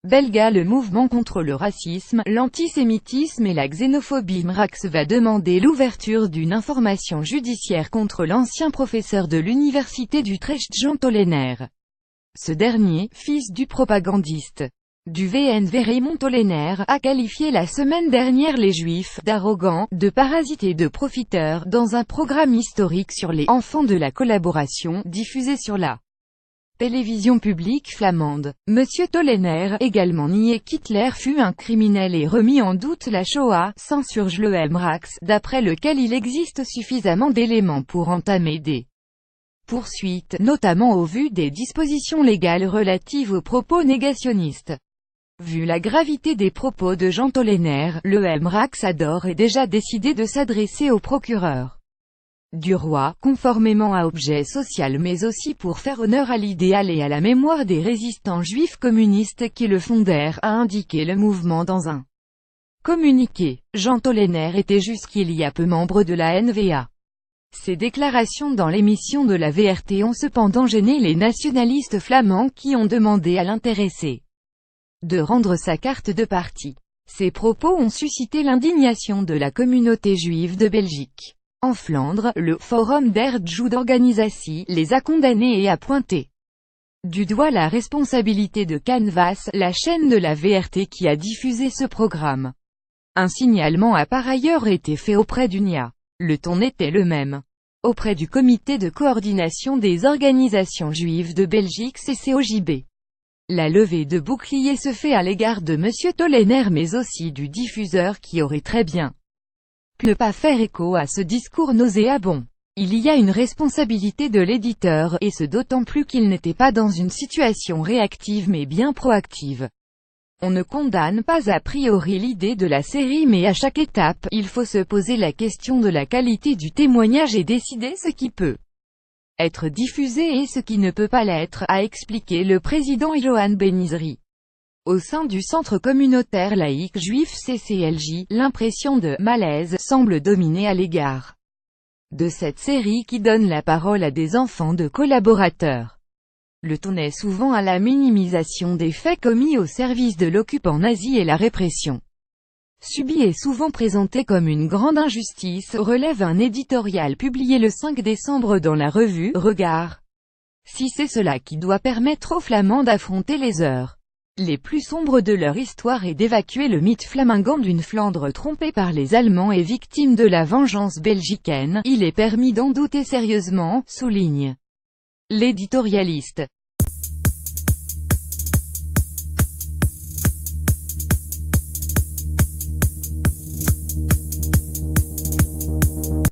belga. Le mouvement contre le racisme, l'antisémitisme et la xénophobie MRAX va demander l'ouverture d'une information judiciaire contre l'ancien professeur de l'université d'Utrecht Jean Tollenaer. Ce dernier, fils du propagandiste du VNV Raymond Tollenaer, a qualifié la semaine dernière les Juifs d'arrogants, de parasites et de profiteurs, dans un programme historique sur les « enfants de la collaboration » diffusé sur la télévision publique flamande. Monsieur Tollenaer également nié qu'Hitler fut un criminel et remis en doute la Shoah, s'insurge le MRAX, d'après lequel il existe suffisamment d'éléments pour entamer des poursuites, notamment au vu des dispositions légales relatives aux propos négationnistes. Vu la gravité des propos de Jean Tollenaer, le MRAX a d'ores et déjà décidé de s'adresser au procureur du roi, conformément à objet social mais aussi pour faire honneur à l'idéal et à la mémoire des résistants juifs communistes qui le fondèrent, a indiqué le mouvement dans un communiqué. Jean Tollenaer était jusqu'il y a peu membre de la NVA. Ces déclarations dans l'émission de la VRT ont cependant gêné les nationalistes flamands qui ont demandé à l'intéressé de rendre sa carte de parti. Ces propos ont suscité l'indignation de la communauté juive de Belgique. En Flandre, le Forum der Joodorganisatie les a condamnés et a pointé du doigt la responsabilité de Canvas, la chaîne de la VRT qui a diffusé ce programme. Un signalement a par ailleurs été fait auprès du NIA. Le ton était le même. Auprès du Comité de coordination des organisations juives de Belgique CCOJB. La levée de bouclier se fait à l'égard de Monsieur Tollenaer mais aussi du diffuseur qui aurait très bien pu ne pas faire écho à ce discours nauséabond. Il y a une responsabilité de l'éditeur, et ce d'autant plus qu'il n'était pas dans une situation réactive mais bien proactive. On ne condamne pas a priori l'idée de la série mais à chaque étape, il faut se poser la question de la qualité du témoignage et décider ce qui peut être diffusé et ce qui ne peut pas l'être, a expliqué le président Johan Benizri. Au sein du centre communautaire laïque juif CCLJ, l'impression de « malaise » semble dominer à l'égard de cette série qui donne la parole à des enfants de collaborateurs. Le ton est souvent à la minimisation des faits commis au service de l'occupant nazi et la répression subie est souvent présentée comme une grande injustice, relève un éditorial publié le 5 décembre dans la revue « Regard ». Si c'est cela qui doit permettre aux Flamands d'affronter les heures les plus sombres de leur histoire et d'évacuer le mythe flamingant d'une Flandre trompée par les Allemands et victime de la vengeance belgicaine, il est permis d'en douter sérieusement, souligne l'éditorialiste.